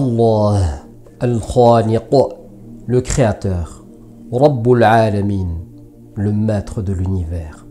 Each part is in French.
Allah, Al-Khaliq, le Créateur, Rabbul Alamin, le Maître de l'univers,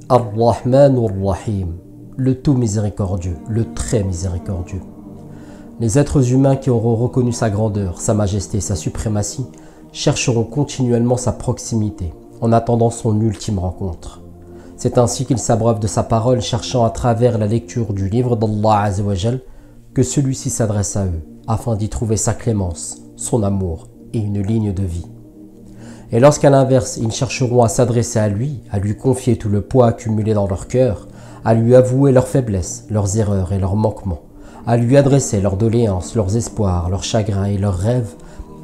Ar-Rahman Ar-Rahim, le tout miséricordieux, le très miséricordieux. Les êtres humains qui auront reconnu sa grandeur, sa majesté, sa suprématie, chercheront continuellement sa proximité, en attendant son ultime rencontre. C'est ainsi qu'ils s'abreuvent de sa parole, cherchant à travers la lecture du livre d'Allah Azza wa Jal que celui-ci s'adresse à eux, afin d'y trouver sa clémence, son amour et une ligne de vie. Et lorsqu'à l'inverse, ils chercheront à s'adresser à lui confier tout le poids accumulé dans leur cœur, à lui avouer leurs faiblesses, leurs erreurs et leurs manquements, à lui adresser leurs doléances, leurs espoirs, leurs chagrins et leurs rêves,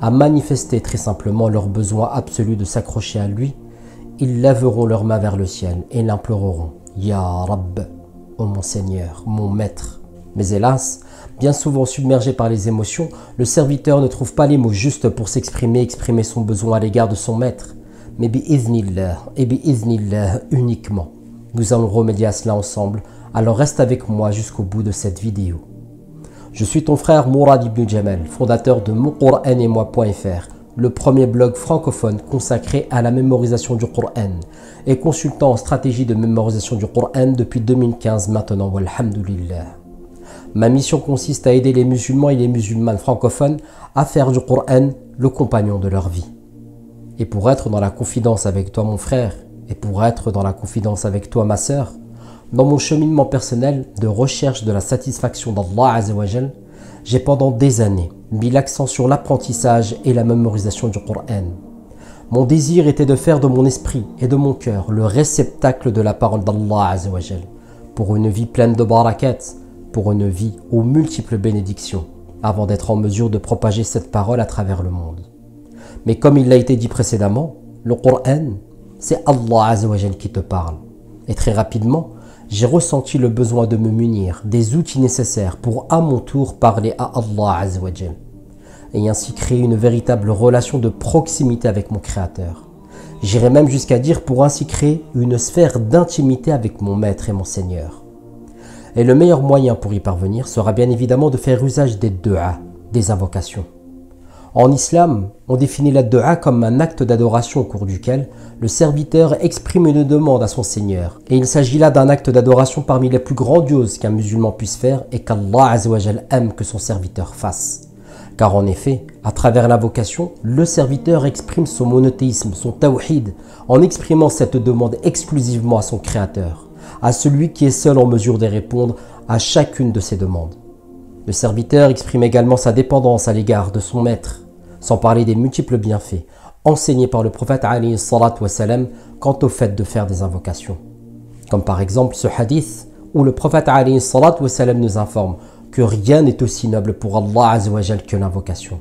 à manifester très simplement leur besoin absolu de s'accrocher à lui, ils lèveront leurs mains vers le ciel et l'imploreront « Ya Rabb, ô mon Seigneur, mon Maître ». Mais hélas, bien souvent submergé par les émotions, le serviteur ne trouve pas les mots justes pour exprimer son besoin à l'égard de son maître. Mais bi-iznillah et bi-iznillah uniquement. Nous allons remédier à cela ensemble, alors reste avec moi jusqu'au bout de cette vidéo. Je suis ton frère Mourad Ibn Jamal, fondateur de monqouranetmoi.fr, le premier blog francophone consacré à la mémorisation du Coran et consultant en stratégie de mémorisation du Coran depuis 2015 maintenant, walhamdulillah. Ma mission consiste à aider les musulmans et les musulmanes francophones à faire du Coran le compagnon de leur vie. Et pour être dans la confidence avec toi mon frère, et pour être dans la confidence avec toi ma sœur, dans mon cheminement personnel de recherche de la satisfaction d'Allah Azza wa Jal, j'ai pendant des années mis l'accent sur l'apprentissage et la mémorisation du Coran. Mon désir était de faire de mon esprit et de mon cœur le réceptacle de la parole d'Allah Azza wa Jal, pour une vie pleine de barakat, pour une vie aux multiples bénédictions, avant d'être en mesure de propager cette parole à travers le monde. Mais comme il l'a été dit précédemment, le Coran, c'est Allah Azza wa Jal qui te parle. Et très rapidement, j'ai ressenti le besoin de me munir des outils nécessaires pour à mon tour parler à Allah Azza wa Jal, et ainsi créer une véritable relation de proximité avec mon Créateur. J'irais même jusqu'à dire pour ainsi créer une sphère d'intimité avec mon Maître et mon Seigneur. Et le meilleur moyen pour y parvenir sera bien évidemment de faire usage des du'a, des invocations. En islam, on définit la du'a comme un acte d'adoration au cours duquel le serviteur exprime une demande à son Seigneur. Et il s'agit là d'un acte d'adoration parmi les plus grandioses qu'un musulman puisse faire et qu'Allah Azza wa Jal aime que son serviteur fasse. Car en effet, à travers l'invocation, le serviteur exprime son monothéisme, son tawhid, en exprimant cette demande exclusivement à son Créateur, à celui qui est seul en mesure de répondre à chacune de ses demandes. Le serviteur exprime également sa dépendance à l'égard de son maître, sans parler des multiples bienfaits enseignés par le prophète alayhi salatu wa salam quant au fait de faire des invocations. Comme par exemple ce hadith où le prophète alayhi salatu wa salam nous informe que rien n'est aussi noble pour Allah Azza wa Jal que l'invocation.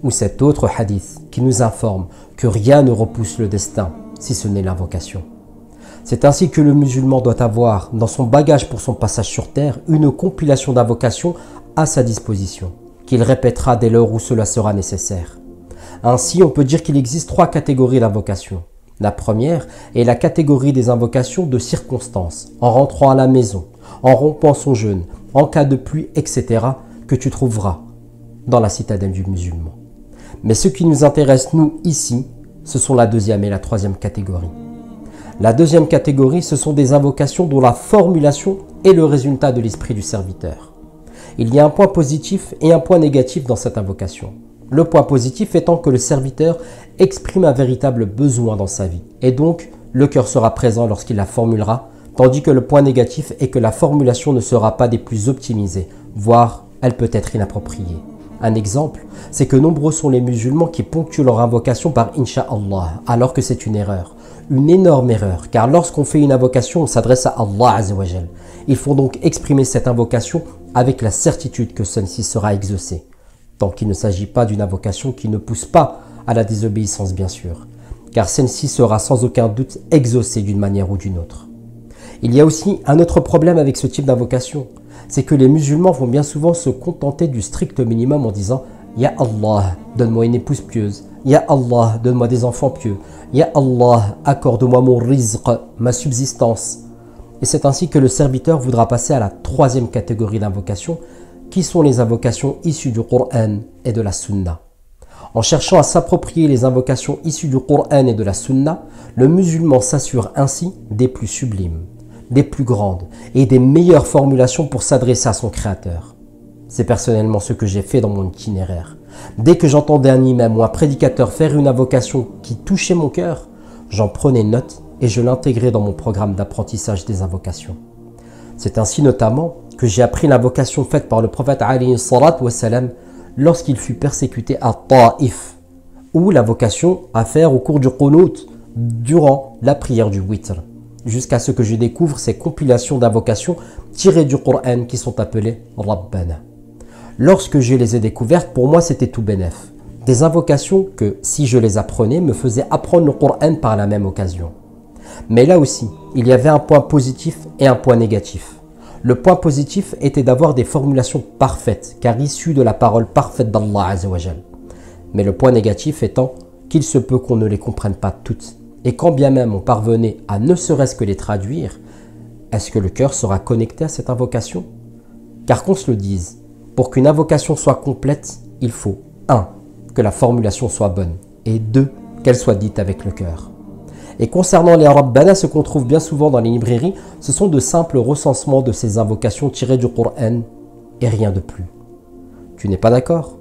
Ou cet autre hadith qui nous informe que rien ne repousse le destin si ce n'est l'invocation. C'est ainsi que le musulman doit avoir dans son bagage pour son passage sur terre une compilation d'invocations à sa disposition, qu'il répétera dès lors où cela sera nécessaire. Ainsi, on peut dire qu'il existe trois catégories d'invocations. La première est la catégorie des invocations de circonstances, en rentrant à la maison, en rompant son jeûne, en cas de pluie, etc., que tu trouveras dans la citadelle du musulman. Mais ce qui nous intéresse, nous, ici, ce sont la deuxième et la troisième catégorie. La deuxième catégorie, ce sont des invocations dont la formulation est le résultat de l'esprit du serviteur. Il y a un point positif et un point négatif dans cette invocation. Le point positif étant que le serviteur exprime un véritable besoin dans sa vie, et donc le cœur sera présent lorsqu'il la formulera, tandis que le point négatif est que la formulation ne sera pas des plus optimisées, voire elle peut être inappropriée. Un exemple, c'est que nombreux sont les musulmans qui ponctuent leur invocation par Inch'Allah, alors que c'est une erreur. Une énorme erreur, car lorsqu'on fait une invocation, on s'adresse à Allah Azza wa Jal. Il faut donc exprimer cette invocation avec la certitude que celle-ci sera exaucée. Tant qu'il ne s'agit pas d'une invocation qui ne pousse pas à la désobéissance bien sûr, car celle-ci sera sans aucun doute exaucée d'une manière ou d'une autre. Il y a aussi un autre problème avec ce type d'invocation, c'est que les musulmans vont bien souvent se contenter du strict minimum en disant « Ya Allah, donne-moi une épouse pieuse » Ya Allah, donne-moi des enfants pieux. Ya Allah, accorde-moi mon rizq, ma subsistance. Et c'est ainsi que le serviteur voudra passer à la troisième catégorie d'invocation qui sont les invocations issues du Coran et de la Sunna. En cherchant à s'approprier les invocations issues du Coran et de la Sunna, le musulman s'assure ainsi des plus sublimes, des plus grandes et des meilleures formulations pour s'adresser à son Créateur. C'est personnellement ce que j'ai fait dans mon itinéraire. Dès que j'entendais un imam ou un prédicateur faire une invocation qui touchait mon cœur, j'en prenais note et je l'intégrais dans mon programme d'apprentissage des invocations. C'est ainsi notamment que j'ai appris l'invocation faite par le prophète alayhi salatu wassalam lorsqu'il fut persécuté à Taïf, ou l'invocation à faire au cours du Qunut durant la prière du Witr, jusqu'à ce que je découvre ces compilations d'invocations tirées du Coran qui sont appelées Rabbana. Lorsque je les ai découvertes, pour moi c'était tout bénef. Des invocations que, si je les apprenais, me faisaient apprendre le Coran par la même occasion. Mais là aussi, il y avait un point positif et un point négatif. Le point positif était d'avoir des formulations parfaites, car issues de la parole parfaite d'Allah Azzawajal. Mais le point négatif étant qu'il se peut qu'on ne les comprenne pas toutes. Et quand bien même on parvenait à ne serait-ce que les traduire, est-ce que le cœur sera connecté à cette invocation? Car qu'on se le dise, pour qu'une invocation soit complète, il faut 1. Que la formulation soit bonne, et 2. Qu'elle soit dite avec le cœur. Et concernant les Rabbana, ce qu'on trouve bien souvent dans les librairies, ce sont de simples recensements de ces invocations tirées du Coran et rien de plus. Tu n'es pas d'accord?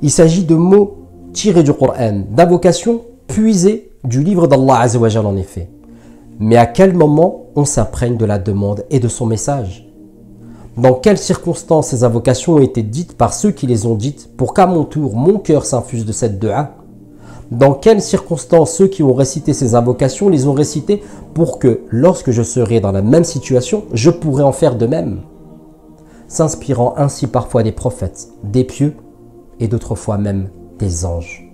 Il s'agit de mots tirés du Coran, d'invocations puisées du livre d'Allah Azzawajal en effet. Mais à quel moment on s'imprègne de la demande et de son message? Dans quelles circonstances ces invocations ont été dites par ceux qui les ont dites pour qu'à mon tour, mon cœur s'infuse de cette dua? Dans quelles circonstances ceux qui ont récité ces invocations les ont récitées pour que, lorsque je serai dans la même situation, je pourrai en faire de même? S'inspirant ainsi parfois des prophètes, des pieux et d'autres fois même des anges.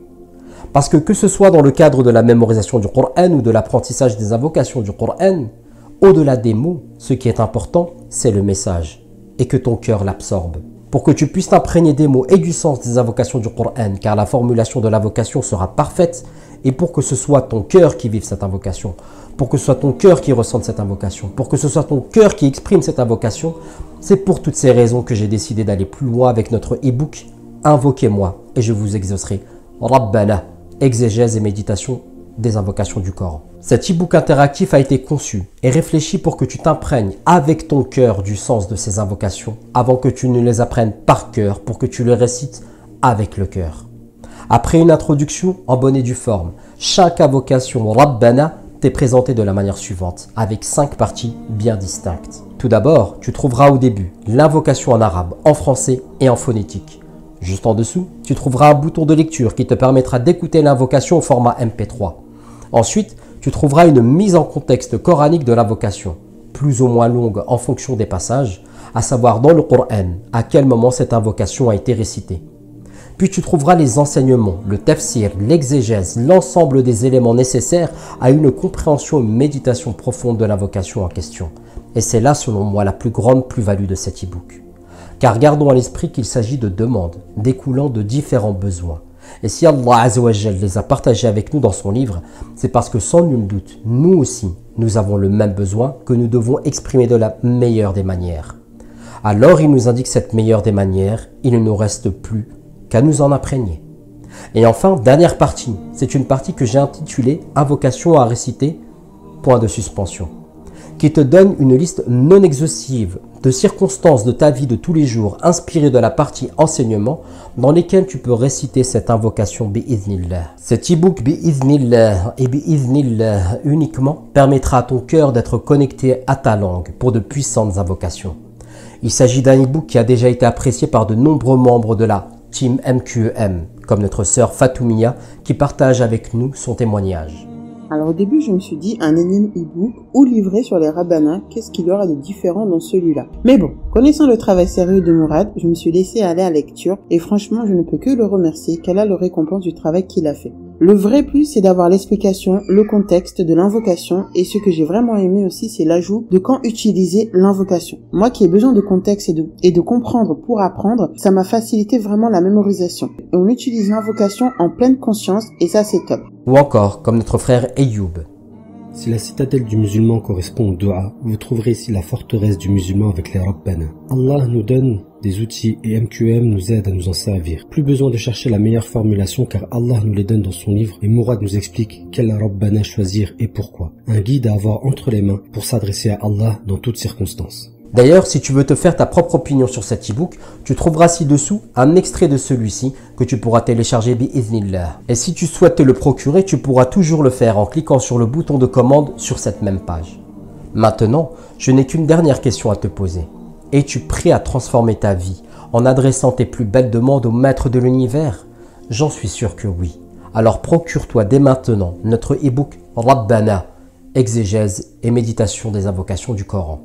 Parce que ce soit dans le cadre de la mémorisation du Coran ou de l'apprentissage des invocations du Coran, au-delà des mots, ce qui est important, c'est le message et que ton cœur l'absorbe. Pour que tu puisses t'imprégner des mots et du sens des invocations du Coran, car la formulation de l'invocation sera parfaite, et pour que ce soit ton cœur qui vive cette invocation, pour que ce soit ton cœur qui ressente cette invocation, pour que ce soit ton cœur qui exprime cette invocation, c'est pour toutes ces raisons que j'ai décidé d'aller plus loin avec notre e-book « Invoquez-moi et je vous exaucerai ». Rabbana, exégèse et méditation des invocations du Coran. Cet e-book interactif a été conçu et réfléchi pour que tu t'imprègnes avec ton cœur du sens de ces invocations avant que tu ne les apprennes par cœur pour que tu les récites avec le cœur. Après une introduction en bonne et due forme, chaque invocation Rabbana t'est présentée de la manière suivante avec 5 parties bien distinctes. Tout d'abord, tu trouveras au début l'invocation en arabe, en français et en phonétique. Juste en dessous, tu trouveras un bouton de lecture qui te permettra d'écouter l'invocation au format MP3. Ensuite, tu trouveras une mise en contexte coranique de l'invocation, plus ou moins longue en fonction des passages, à savoir dans le Coran, à quel moment cette invocation a été récitée. Puis tu trouveras les enseignements, le tafsir, l'exégèse, l'ensemble des éléments nécessaires à une compréhension et une méditation profonde de l'invocation en question. Et c'est là, selon moi, la plus grande plus-value de cet e-book. Car gardons à l'esprit qu'il s'agit de demandes découlant de différents besoins. Et si Allah Azzawajal les a partagés avec nous dans son livre, c'est parce que sans nul doute, nous aussi, nous avons le même besoin que nous devons exprimer de la meilleure des manières. Alors il nous indique cette meilleure des manières, il ne nous reste plus qu'à nous en imprégner. Et enfin, dernière partie, c'est une partie que j'ai intitulée « Invocation à réciter », point de suspension, qui te donne une liste non exhaustive de circonstances de ta vie de tous les jours inspirées de la partie enseignement dans lesquelles tu peux réciter cette invocation bi'idhnillah. Cet e-book bi'idhnillah et bi'idhnillah uniquement permettra à ton cœur d'être connecté à ta langue pour de puissantes invocations. Il s'agit d'un e-book qui a déjà été apprécié par de nombreux membres de la Team MQEM, comme notre sœur Fatoumia qui partage avec nous son témoignage. Alors au début, je me suis dit, un énième e-book ou livret sur les Rabbana, qu'est-ce qu'il y aura de différent dans celui-là? Mais bon, connaissant le travail sérieux de Mourad, je me suis laissé aller à la lecture et franchement, je ne peux que le remercier qu'elle a le récompense du travail qu'il a fait. Le vrai plus, c'est d'avoir l'explication, le contexte de l'invocation et ce que j'ai vraiment aimé aussi, c'est l'ajout de quand utiliser l'invocation. Moi qui ai besoin de contexte et de comprendre pour apprendre, ça m'a facilité vraiment la mémorisation. Et on utilise l'invocation en pleine conscience et ça c'est top. Ou encore, comme notre frère Ayoub. Si la citadelle du musulman correspond au dua, vous trouverez ici la forteresse du musulman avec les Rabbana. Allah nous donne des outils et MQM nous aide à nous en servir. Plus besoin de chercher la meilleure formulation car Allah nous les donne dans son livre et Mourad nous explique quel Rabbana choisir et pourquoi. Un guide à avoir entre les mains pour s'adresser à Allah dans toutes circonstances. D'ailleurs, si tu veux te faire ta propre opinion sur cet e-book, tu trouveras ci-dessous un extrait de celui-ci que tu pourras télécharger bi-iznillah. Et si tu souhaites te le procurer, tu pourras toujours le faire en cliquant sur le bouton de commande sur cette même page. Maintenant, je n'ai qu'une dernière question à te poser. Es-tu prêt à transformer ta vie en adressant tes plus belles demandes au maître de l'univers? J'en suis sûr que oui. Alors procure-toi dès maintenant notre e-book Rabbana, exégèse et méditation des invocations du Coran.